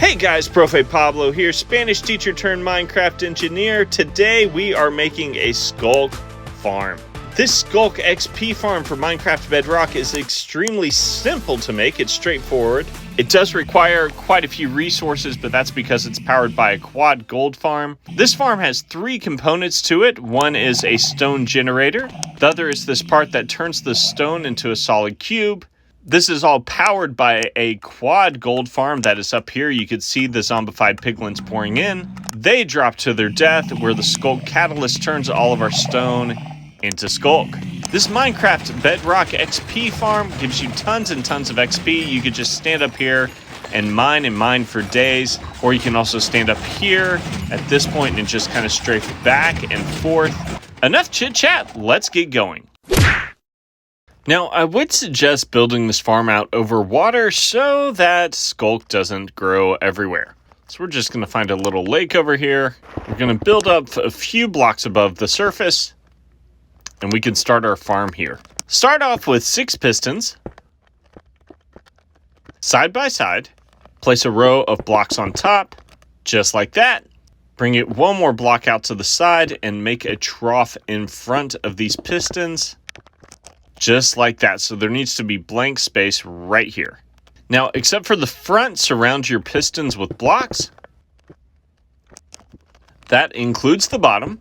Hey guys, Profe Pablo here, Spanish teacher turned Minecraft engineer. Today we are making a Skulk farm. This Skulk XP farm for Minecraft Bedrock is extremely simple to make. It's straightforward. It does require quite a few resources, but that's because it's powered by a quad gold farm. This farm has three components to it. One is a stone generator. The other is this part that turns the stone into a solid cube. This is all powered by a quad gold farm that is up here. You can see the zombified piglins pouring in. They drop to their death, where the Skulk catalyst turns all of our stone into Skulk. This Minecraft Bedrock XP farm gives you tons and tons of XP. You could just stand up here and mine for days, or you can also stand up here at this point and just kind of strafe back and forth. Enough chit chat, let's get going. Now, I would suggest building this farm out over water so that Skulk doesn't grow everywhere. So we're just going to find a little lake over here. We're going to build up a few blocks above the surface, and we can start our farm here. Start off with 6 pistons, side by side. Place a row of blocks on top, just like that. Bring it one more block out to the side and make a trough in front of these pistons. Just like that. So there needs to be blank space right here. Now, except for the front, surround your pistons with blocks. That includes the bottom.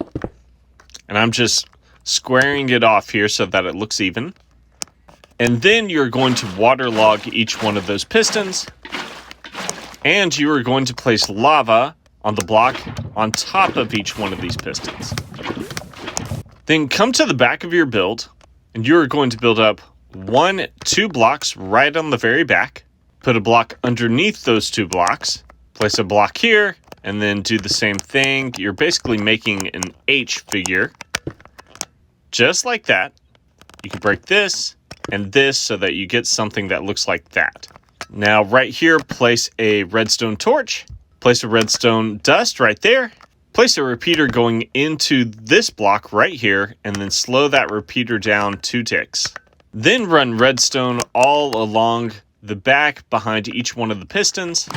And I'm just squaring it off here so that it looks even. And then you're going to waterlog each one of those pistons. And you are going to place lava on the block on top of each one of these pistons. Then come to the back of your build. And you're going to build up 2 blocks right on the very back. Put a block underneath those 2 blocks. Place a block here, and then do the same thing. You're basically making an H figure. Just like that. You can break this and this so that you get something that looks like that. Now, right here, place a redstone torch. Place a redstone dust right there. Place a repeater going into this block right here, and then slow that repeater down 2 ticks. Then run redstone all along the back behind each one of the pistons.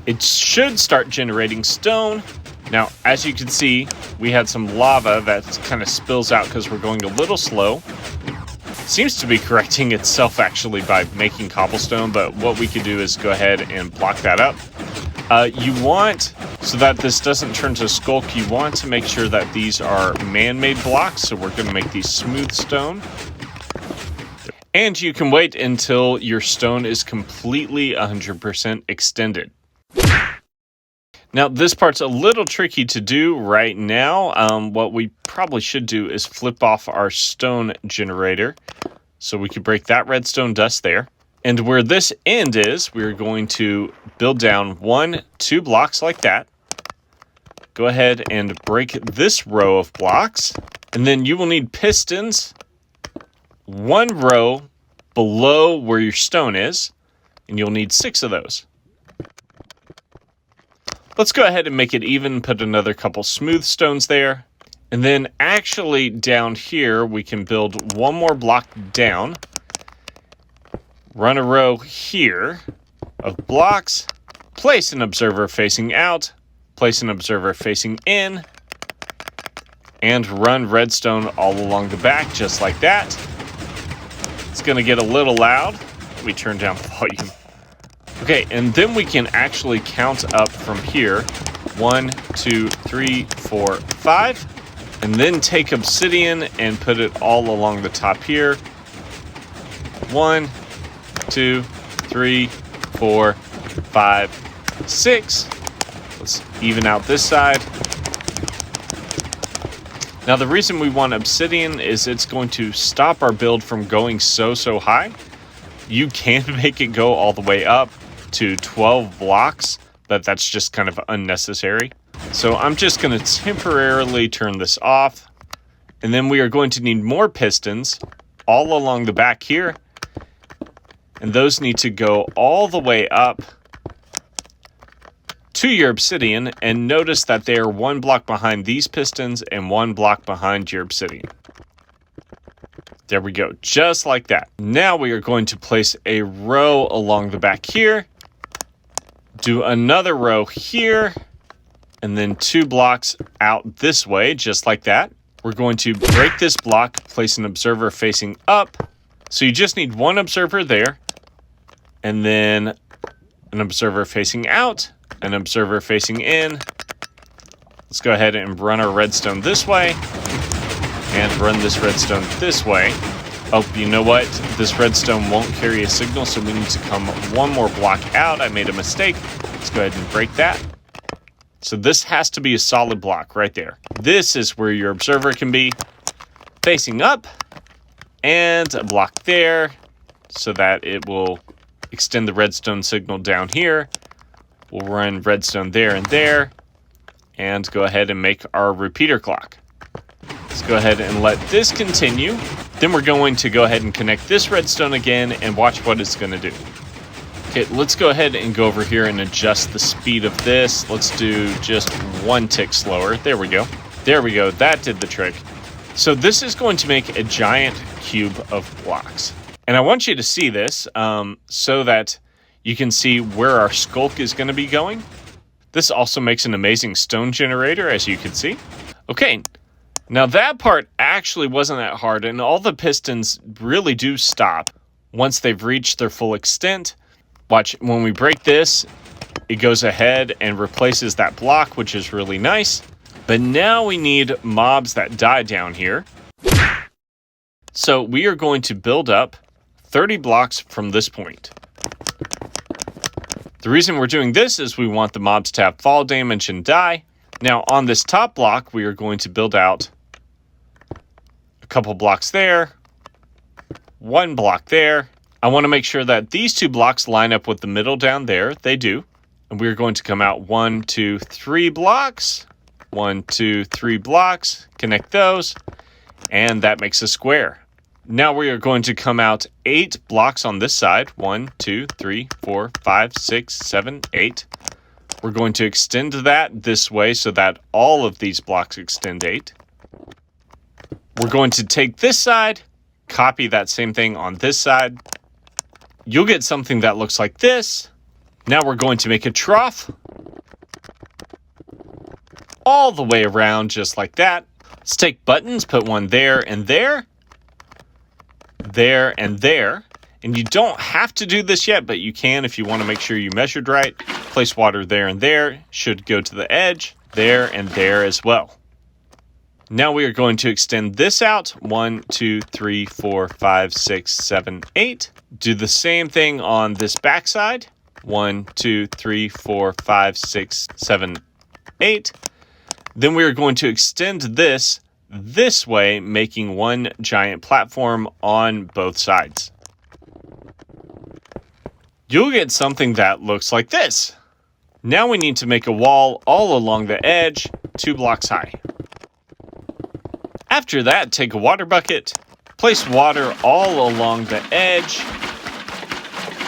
It should start generating stone. Now, as you can see, we had some lava that kind of spills out because we're going a little slow. Seems to be correcting itself actually by making cobblestone, but what we could do is go ahead and block that up. You want, so that this doesn't turn to Skulk, you want to make sure that these are man-made blocks, so we're going to make these smooth stone. And you can wait until your stone is completely 100% extended. Now, this part's a little tricky to do right now. What we probably should do is flip off our stone generator, so we can break that redstone dust there. And where this end is, we're going to build down 2 blocks like that. Go ahead and break this row of blocks. And then you will need pistons 1 row below where your stone is. And you'll need 6 of those. Let's go ahead and make it even. Put another couple smooth stones there. And then actually down here, we can build 1 more block down. Run a row here of blocks, place an observer facing out, place an observer facing in, and run redstone all along the back, just like that. It's going to get a little loud. Let me turn down the volume. Okay, and then we can actually count up from here. 1, 2, 3, 4, 5. And then take obsidian and put it all along the top here. 1, 2, 3, 4, 5, 6. Let's even out this side. Now, the reason we want obsidian is it's going to stop our build from going so high. You can make it go all the way up to 12 blocks, but that's just kind of unnecessary. So I'm just going to temporarily turn this off. And then we are going to need more pistons all along the back here. And those need to go all the way up to your obsidian. And notice that they are 1 block behind these pistons and 1 block behind your obsidian. There we go, just like that. Now we are going to place a row along the back here. Do another row here, and then 2 blocks out this way, just like that. We're going to break this block, place an observer facing up. So you just need 1 observer there, and then an observer facing out, an observer facing in. Let's go ahead and run our redstone this way, and run this redstone this way. Oh, you know what? This redstone won't carry a signal, so we need to come 1 more block out. I made a mistake. Let's go ahead and break that. So this has to be a solid block right there. This is where your observer can be, facing up, and a block there so that it will extend the redstone signal down here. We'll run redstone there and there, and go ahead and make our repeater clock. Let's go ahead and let this continue. Then we're going to go ahead and connect this redstone again and watch what it's going to do. Okay, let's go ahead and go over here and adjust the speed of this. Let's do just 1 tick slower. There we go. There we go. That did the trick. So this is going to make a giant cube of blocks. And I want you to see this so that you can see where our Skulk is going to be going. This also makes an amazing stone generator, as you can see. Okay, now that part actually wasn't that hard, and all the pistons really do stop once they've reached their full extent. Watch, when we break this, it goes ahead and replaces that block, which is really nice. But now we need mobs that die down here. So we are going to build up 30 blocks from this point. The reason we're doing this is we want the mobs to have fall damage and die. Now on this top block, we are going to build out a couple blocks there, 1 block there. I want to make sure that these 2 blocks line up with the middle down there. They do. And we're going to come out 1, 2, 3 blocks. 1, 2, 3 blocks. Connect those. And that makes a square. Now we are going to come out 8 blocks on this side. 1, 2, 3, 4, 5, 6, 7, 8. We're going to extend that this way so that all of these blocks extend 8. We're going to take this side, copy that same thing on this side. You'll get something that looks like this. Now we're going to make a trough all the way around, just like that. Let's take buttons, put 1 there and there. There and there. And you don't have to do this yet, but you can if you want to make sure you measured right. Place water there and there. Should go to the edge. There and there as well. Now we are going to extend this out. 1, 2, 3, 4, 5, 6, 7, 8. Do the same thing on this back side. 1, 2, 3, 4, 5, 6, 7, 8. Then we are going to extend this way, making 1 giant platform on both sides. You'll get something that looks like this. Now we need to make a wall all along the edge, 2 blocks high. After that, take a water bucket, place water all along the edge,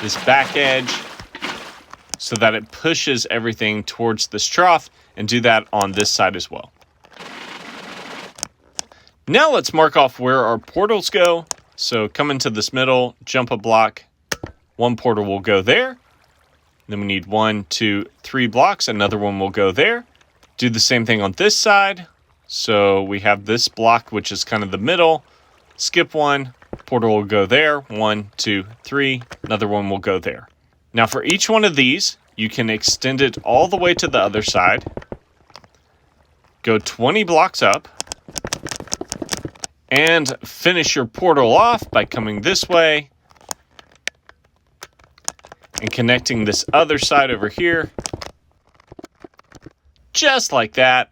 this back edge, so that it pushes everything towards this trough, and do that on this side as well. Now let's mark off where our portals go. So come into this middle, jump a block, 1 portal will go there. Then we need 1, 2, 3 blocks, another one will go there. Do the same thing on this side. So we have this block, which is kind of the middle. Skip 1, portal will go there. 1, 2, 3, another one will go there. Now for each one of these, you can extend it all the way to the other side. Go 20 blocks up. And finish your portal off by coming this way. And connecting this other side over here. Just like that.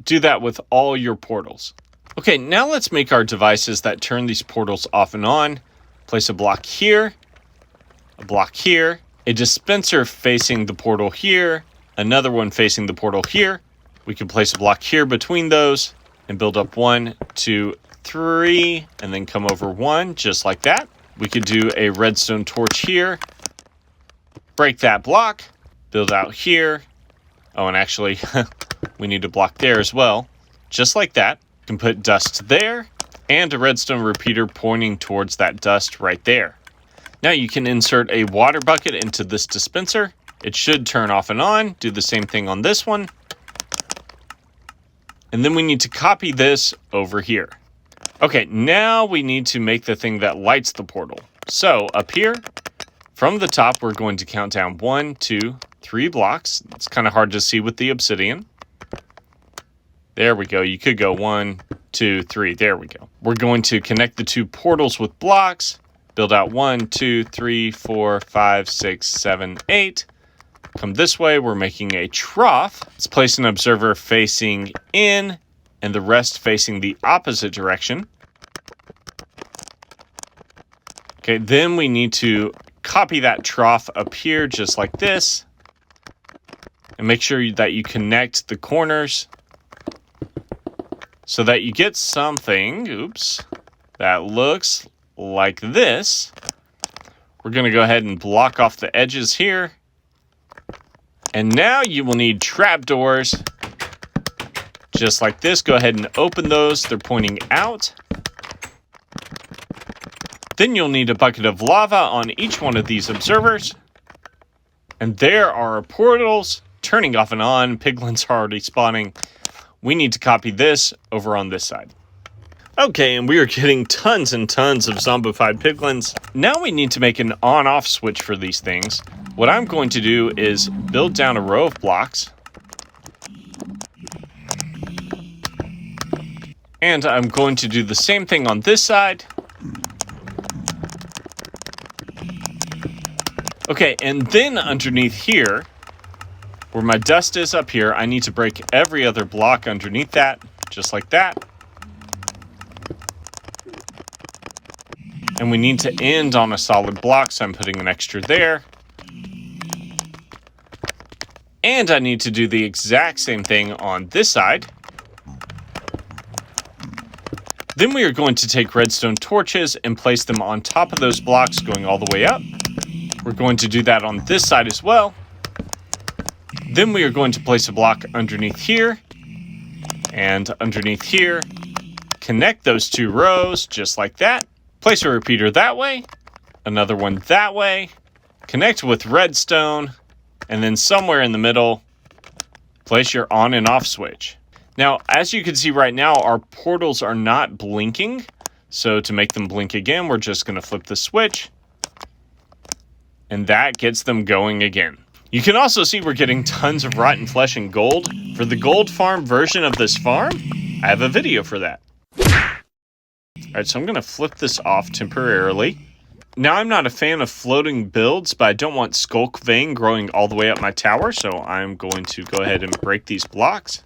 Do that with all your portals. Okay, now let's make our devices that turn these portals off and on. Place a block here, a block here, a dispenser facing the portal here, another one facing the portal here. We can place a block here between those and build up 1, 2, 3, and then come over 1, just like that. We could do a redstone torch here, break that block, build out here. Oh, and actually, we need a block there as well, just like that. You can put dust there, and a redstone repeater pointing towards that dust right there. Now you can insert a water bucket into this dispenser, It should turn off and on. Do the same thing on this one. And then we need to copy this over here. Okay, now we need to make the thing that lights the portal. So up here, from the top, we're going to count down 1, 2, 3 blocks. It's kind of hard to see with the obsidian. There we go. You could go 1, 2, 3. There we go. We're going to connect the 2 portals with blocks. Build out 1, 2, 3, 4, 5, 6, 7, 8. Come this way. We're making a trough. Let's place an observer facing in and the rest facing the opposite direction. Okay, then we need to copy that trough up here just like this. And make sure that you connect the corners so that you get something, that looks like this. We're going to go ahead and block off the edges here. And now you will need trapdoors just like this. Go ahead and open those. They're pointing out. Then you'll need a bucket of lava on each one of these observers. And there are our portals turning off and on. Piglins are already spawning. We need to copy this over on this side. Okay, and we are getting tons and tons of zombified piglins. Now we need to make an on-off switch for these things. What I'm going to do is build down a row of blocks. And I'm going to do the same thing on this side. Okay, and then underneath here, where my dust is up here, I need to break every other block underneath that, just like that. And we need to end on a solid block, so I'm putting an extra there. And I need to do the exact same thing on this side. Then we are going to take redstone torches and place them on top of those blocks going all the way up. We're going to do that on this side as well. Then we are going to place a block underneath here and underneath here. Connect those 2 rows just like that. Place a repeater that way, another one that way. Connect with redstone, and then somewhere in the middle, place your on and off switch. Now, as you can see right now, our portals are not blinking. So to make them blink again, we're just going to flip the switch. And that gets them going again. You can also see we're getting tons of rotten flesh and gold. For the gold farm version of this farm, I have a video for that. Alright, so I'm going to flip this off temporarily. Now, I'm not a fan of floating builds, but I don't want Skulk vein growing all the way up my tower, so I'm going to go ahead and break these blocks.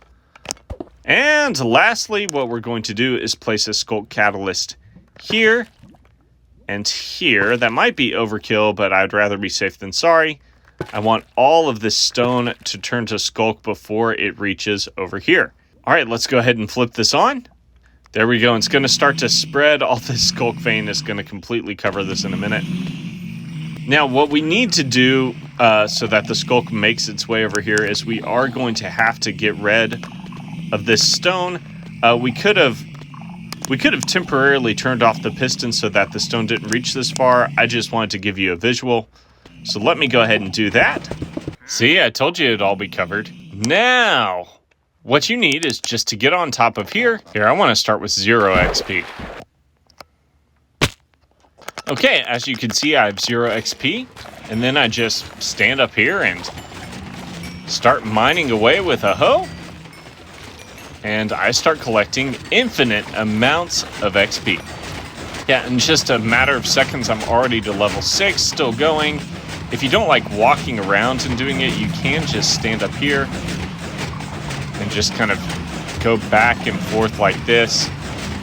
And lastly, what we're going to do is place a Skulk catalyst here and here. That might be overkill, but I'd rather be safe than sorry. I want all of this stone to turn to Skulk before it reaches over here. All right, let's go ahead and flip this on. There we go. It's going to start to spread. All this Skulk vein is going to completely cover this in a minute. Now, what we need to do so that the Skulk makes its way over here is we are going to have to get rid of this stone. We could have temporarily turned off the piston so that the stone didn't reach this far. I just wanted to give you a visual. So let me go ahead and do that. See, I told you it'd all be covered. Now, what you need is just to get on top of here. Here, I want to start with 0 XP. Okay, as you can see, I have 0 XP. And then I just stand up here and start mining away with a hoe. And I start collecting infinite amounts of XP. Yeah, in just a matter of seconds, I'm already to level 6, still going. If you don't like walking around and doing it, you can just stand up here and just kind of go back and forth like this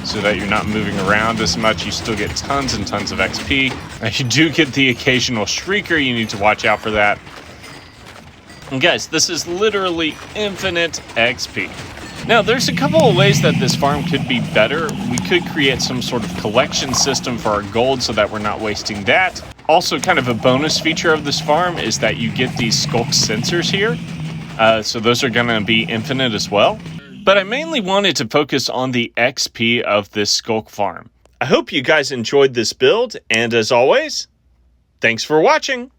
so that you're not moving around as much. You still get tons and tons of XP. Now, you do get the occasional shrieker. You need to watch out for that. And guys, this is literally infinite XP. Now, there's a couple of ways that this farm could be better. We could create some sort of collection system for our gold so that we're not wasting that. Also, kind of a bonus feature of this farm is that you get these Skulk sensors here. So those are going to be infinite as well. But I mainly wanted to focus on the XP of this Skulk farm. I hope you guys enjoyed this build, and as always, thanks for watching.